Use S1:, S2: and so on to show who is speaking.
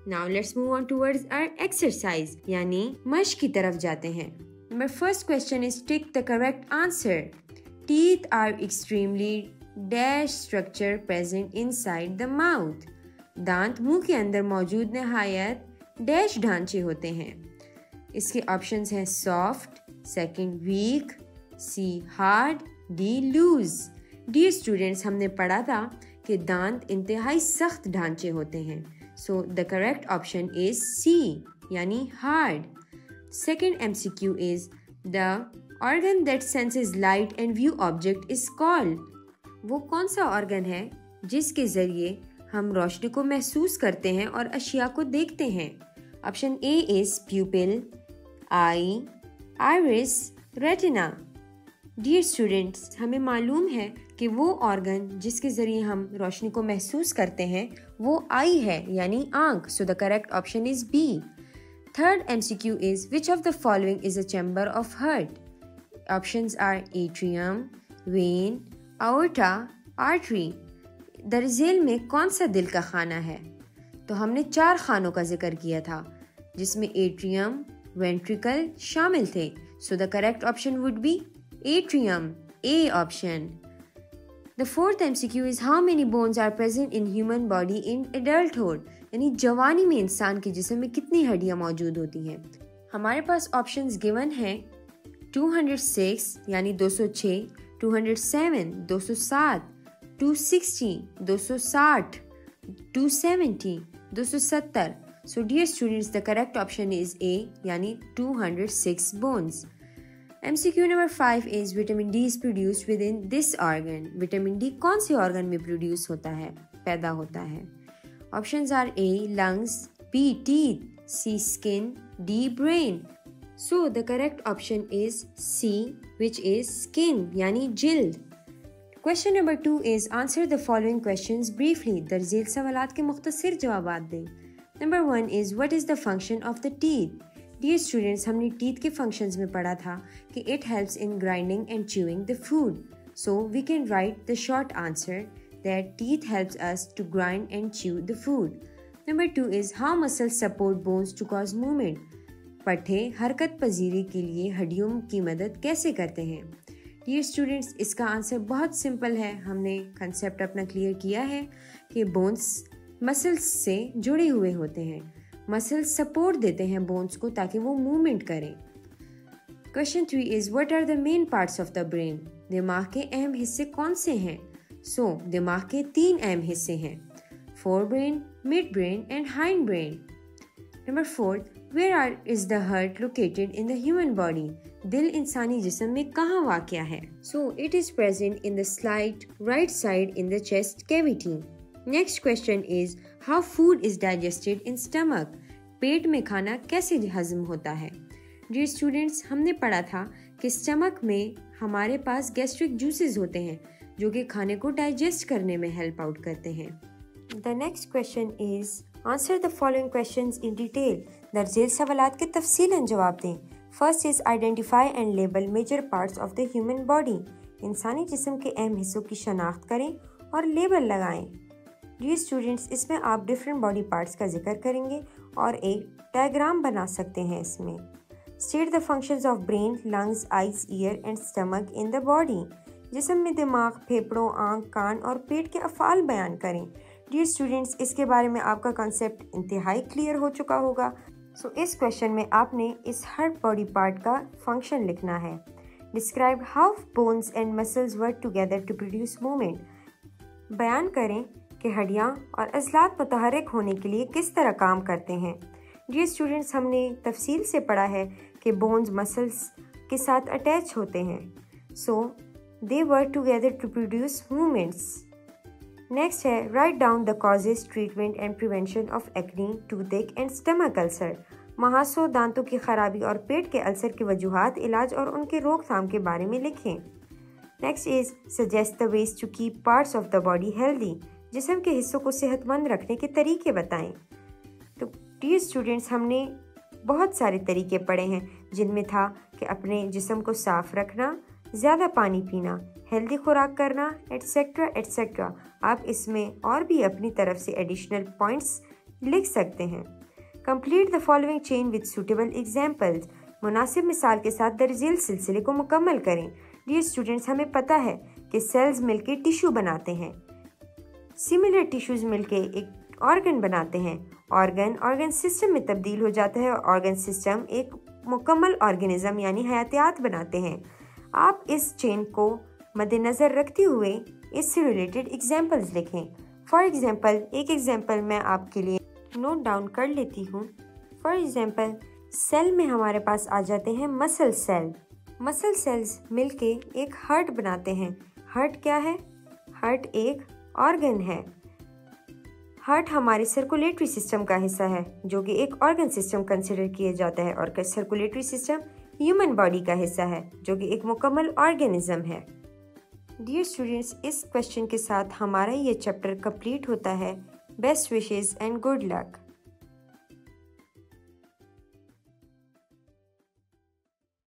S1: Now let's move on towards our exercise, यानी मश्क की तरफ जाते हैं. My first question is tick the correct answer. Teeth are extremely dash structure present inside the mouth. दांत मुंह के अंदर मौजूद नहायत डैश ढांचे होते हैं. इसके ऑप्शंस हैं soft, second weak, C hard, D loose. Dear students, हमने पढ़ा था कि दांत इंतहाई सख्त ढांचे होते हैं. So the correct option is C यानी hard. Second MCQ is the organ that senses light and view object is called. वो कौन सा ऑर्गन है जिसके जरिए हम रोशनी को महसूस करते हैं और अशिया को देखते हैं. Option A is pupil, eye, iris, retina. Dear students, हमें मालूम है कि वो ऑर्गन जिसके ज़रिए हम रोशनी को महसूस करते हैं वो आई है यानी आँख. So the correct option is B. Third MCQ is which of the following is a chamber of heart. Options are atrium, vein, aorta, artery. दरअसल में कौन सा दिल का खाना है? तो हमने 4 खानों का जिक्र किया था जिसमें एट्रियम, वेंट्रिकल शामिल थे. सो the correct option would be atrium, A option. The fourth MCQ is how many bones are present in human body in adulthood. यानी जवानी में इंसान के जिस्म में कितनी हड्डियां मौजूद होती हैं. हमारे पास ऑप्शंस गिवन हैं 206 यानी 206, 207 207, 260 260, 270 270. So dear students, the correct option is A यानी 206 bones. MCQ number 5 is vitamin D is produced within this organ. Vitamin D कौन से ऑर्गन में प्रोड्यूस होता है, पैदा होता है? Options are A lungs, B teeth, C skin, D brain. So the correct option is C which is skin यानी जिल्द. Question number 2 is answer the following questions briefly. दरअसल सवालात के मुख्तसर जवाबात दें. Number 1 is what is the function of the teeth. Dear students, हमने teeth के फंक्शंस में पढ़ा था कि it helps in grinding and chewing the food. So we can write the short answer that teeth helps us to grind and chew the food. Number 2 is how muscles support bones to cause movement. पट्टे हरकत पजीरी के लिए हड्डियों की मदद कैसे करते हैं? डियर स्टूडेंट्स, इसका आंसर बहुत सिंपल है. हमने कंसेप्ट अपना क्लियर किया है कि बोन्स मसल्स से जुड़े हुए होते हैं. मसल्स सपोर्ट देते हैं बोन्स को ताकि वो मूवमेंट करें. Question 3 is what are the main parts of the brain. दिमाग के अहम हिस्से कौन से हैं? सो दिमाग के 3 अहम हिस्से हैं, fore brain, mid brain and hind brain. Number 4 where is the heart located in the human body. दिल इंसानी जिस्म में कहाँ वाक़या है? So it is present in the slight right side in the chest cavity. Next question is how food is digested in stomach. पेट में खाना कैसे हजम होता है? डियर स्टूडेंट्स, हमने पढ़ा था कि स्टमक में हमारे पास गैस्ट्रिक जूसेस होते हैं जो कि खाने को डाइजेस्ट करने में हेल्प आउट करते हैं. The next question is answer the following questions in detail. दरअसल सवालात के तफसीलन जवाब दें. First is identify and label major parts of the human body. इंसानी जिस्म के अहम हिस्सों की शनाख्त करें और लेबल लगाएं. डियर स्टूडेंट्स, इसमें आप डिफरेंट बॉडी पार्ट्स का जिक्र करेंगे और एक डायग्राम बना सकते हैं. इसमें state the functions of brain, lungs, eyes, year and stomach in the body. जिस्म में दिमाग, फेफड़ों, आँख, कान और पेट के अफ़ाल बयान करें. डियर स्टूडेंट्स, इसके बारे में आपका कॉन्सेप्ट इंतहाई क्लियर हो चुका होगा. सो इस क्वेश्चन में आपने इस हर बॉडी पार्ट का फंक्शन लिखना है. Describe how bones and muscles work together to produce movement. बयान करें कि हड्डियाँ और अज़लात मुतहर्रिक होने के लिए किस तरह काम करते हैं. डियर स्टूडेंट्स, हमने तफसील से पढ़ा है कि बोन्स मसल्स के साथ अटैच होते हैं. So they work together to produce movements. Next है write down the causes, treatment and prevention of acne, toothache and stomach ulcer. महासों, दांतों की खराबी और पेट के अल्सर की वजूहात, इलाज और उनके रोकथाम के बारे में लिखें. Next is suggest the ways to keep parts of the body healthy. जिस्म के हिस्सों को सेहतमंद रखने के तरीके बताएं. तो डियर स्टूडेंट्स, हमने बहुत सारे तरीके पढ़े हैं जिनमें था कि अपने जिस्म को साफ़ रखना, ज़्यादा पानी पीना, हेल्दी खुराक करना, एट्सेट्रा एट्सेट्रा. आप इसमें और भी अपनी तरफ से एडिशनल पॉइंट्स लिख सकते हैं। Complete the following chain with suitable examples. मुनासिब मिसाल के साथ दरअसल सिलसिले को मुकम्मल करें। डियर स्टूडेंट्स, हमें पता है कि सेल्स मिलके टिश्यू बनाते हैं, सिमिलर टिश्यूज मिलके एक ऑर्गन बनाते हैं, ऑर्गन सिस्टम में तब्दील हो जाता है और ऑर्गन सिस्टम एक मुकम्मल ऑर्गेनिज्म यानी हयातियात बनाते हैं। आप इस चेन को मद्देनज़र रखते हुए इससे रिलेटेड एग्जाम्पल्स लिखें। फॉर एग्जाम्पल, एक एग्जाम्पल मैं आपके लिए नोट डाउन कर लेती हूँ। फॉर एग्जाम्पल, सेल में हमारे पास आ जाते हैं मसल सेल। मसल सेल्स मिलके एक हार्ट बनाते हैं। हार्ट क्या है? हार्ट एक ऑर्गन है। हार्ट हमारे सर्कुलेटरी सिस्टम का हिस्सा है जो कि एक ऑर्गन सिस्टम कंसिडर किया जाता है, और सर्कुलेटरी सिस्टम ह्यूमन बॉडी का हिस्सा है जो कि एक मुकम्मल ऑर्गेनिज्म है। डियर स्टूडेंट्स, इस क्वेश्चन के साथ हमारा ये चैप्टर कंप्लीट होता है। Best wishes and good luck.